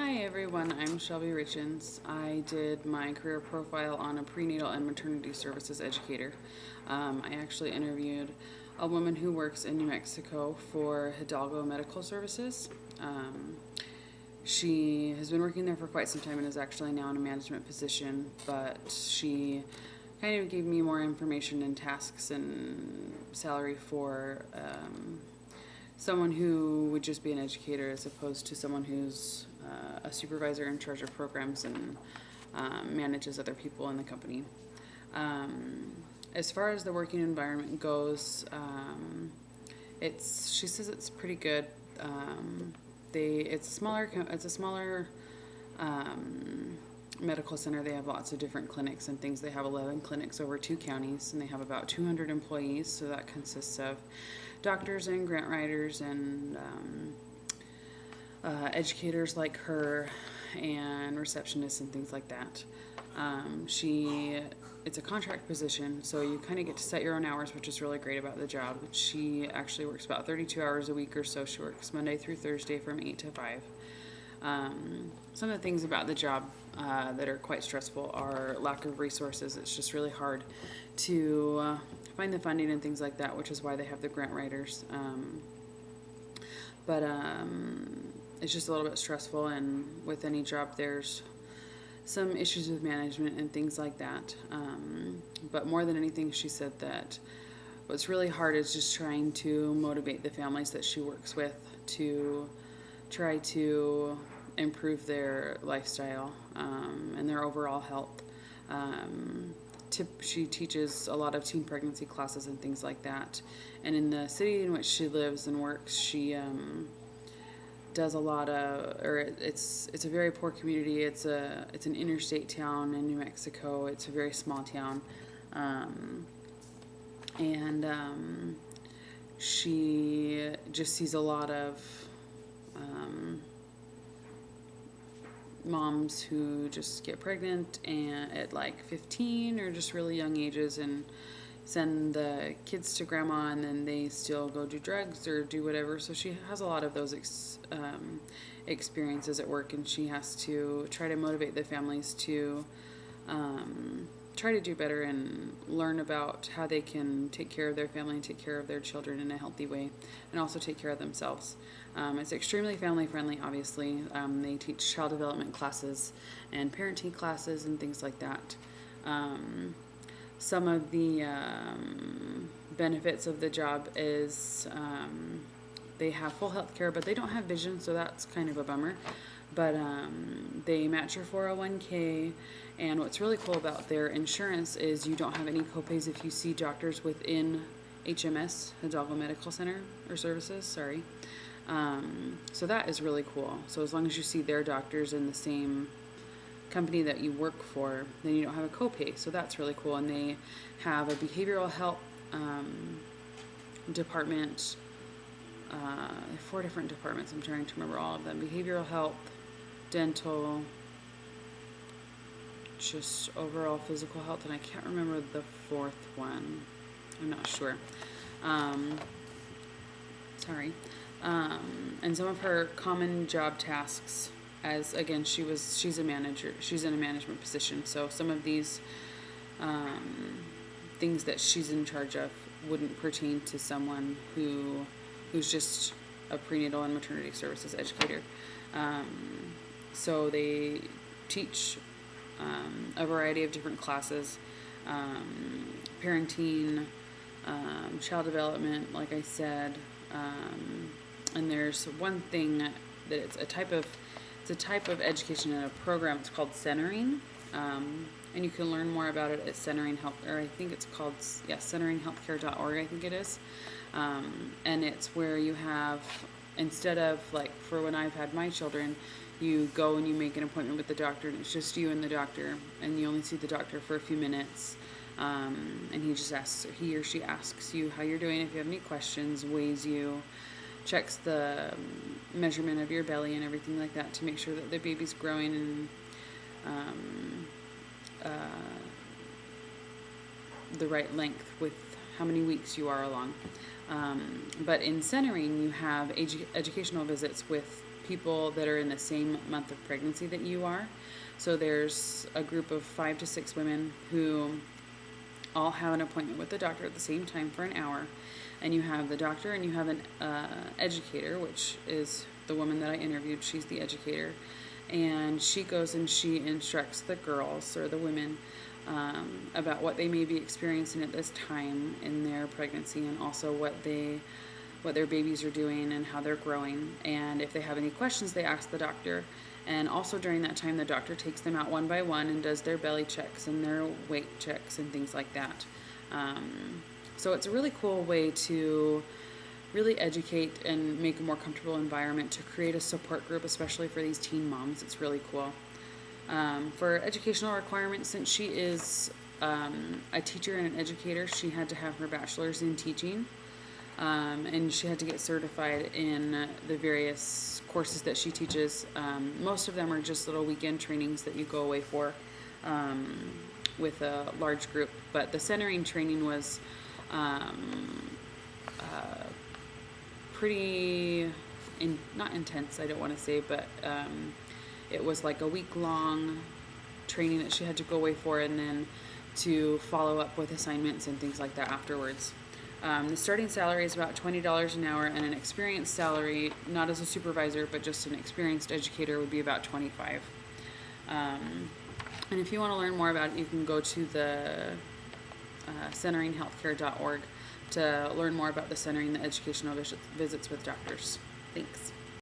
Hi everyone, I'm Shelby Richens. I did my career profile on a prenatal and maternity services educator. I actually interviewed a woman who works in New Mexico for Hidalgo Medical Services. She has been working there for quite some time and is actually now in a management position, but she kind of gave me more information and tasks and salary for someone who would just be an educator as opposed to someone who's a supervisor in charge of programs and manages other people in the company. As far as the working environment goes, she says it's pretty good. It's a smaller medical center. They have lots of different clinics and things. They have 11 clinics over 2 counties, and they have about 200 employees. So that consists of doctors and grant writers and educators like her and receptionists and things like that. It's a contract position, so you kind of get to set your own hours, which is really great about the job. She actually works about 32 hours a week or so. She works Monday through Thursday from 8 to 5. Some of the things about the job that are quite stressful are lack of resources. It's just really hard to find the funding and things like that, which is why they have the grant writers. But it's just a little bit stressful, and with any job there's some issues with management and things like that. But more than anything, she said that what's really hard is just trying to motivate the families that she works with to try to improve their lifestyle and their overall health. She teaches a lot of teen pregnancy classes and things like that. And in the city in which she lives and works, she does a lot of, it's a very poor community. It's an interstate town in New Mexico. It's a very small town, and she just sees a lot of moms who just get pregnant and at like 15 or just really young ages and send the kids to grandma, and then they still go do drugs or do whatever. So she has a lot of those experiences at work, and she has to try to motivate the families to try to do better and learn about how they can take care of their family and take care of their children in a healthy way, and also take care of themselves. It's extremely family friendly, obviously. They teach child development classes and parenting classes and things like that. Some of the benefits of the job is they have full health care, but they don't have vision, so that's kind of a bummer. But they match your 401k, and what's really cool about their insurance is you don't have any copays if you see doctors within HMS, Hidalgo Medical Center or Services, sorry. So that is really cool. So as long as you see their doctors in the same company that you work for, then you don't have a copay. So that's really cool. And they have a behavioral health department, 4 different departments. I'm trying to remember all of them. Behavioral health, dental, just overall physical health, and I can't remember the 4th one. I'm not sure. Sorry. And some of her common job tasks, as again, she's a manager, she's in a management position, so some of these things that she's in charge of wouldn't pertain to someone who's just a prenatal and maternity services educator. So they teach a variety of different classes, parenting, child development, like I said, and there's one thing that it's a type of education in a program. It's called centering, and you can learn more about it at Centering Health, or I think it's called centeringhealthcare.org, I think it is. And it's where you have, instead of like for when I've had my children, you go and you make an appointment with the doctor, and it's just you and the doctor, and you only see the doctor for a few minutes, and he or she asks you how you're doing, if you have any questions, weighs you, checks the measurement of your belly and everything like that to make sure that the baby's growing and the right length with how many weeks you are along. But in centering, you have educational visits with people that are in the same month of pregnancy that you are. So there's a group of 5 to 6 women who all have an appointment with the doctor at the same time for an hour. And you have the doctor and you have an educator, which is the woman that I interviewed. She's the educator. And she goes and she instructs the girls or the women about what they may be experiencing at this time in their pregnancy, and also what their babies are doing and how they're growing. And if they have any questions, they ask the doctor. And also during that time, the doctor takes them out one by one and does their belly checks and their weight checks and things like that. So it's a really cool way to really educate and make a more comfortable environment to create a support group, especially for these teen moms. It's really cool. For educational requirements, since she is a teacher and an educator, she had to have her bachelor's in teaching, and she had to get certified in the various courses that she teaches. Most of them are just little weekend trainings that you go away for with a large group, but the centering training was pretty not intense, I don't want to say, but it was like a week-long training that she had to go away for, and then to follow up with assignments and things like that afterwards. The starting salary is about $20 an hour, and an experienced salary, not as a supervisor, but just an experienced educator, would be about $25. And if you want to learn more about it, you can go to the centeringhealthcare.org to learn more about the centering, the educational visits with doctors. Thanks.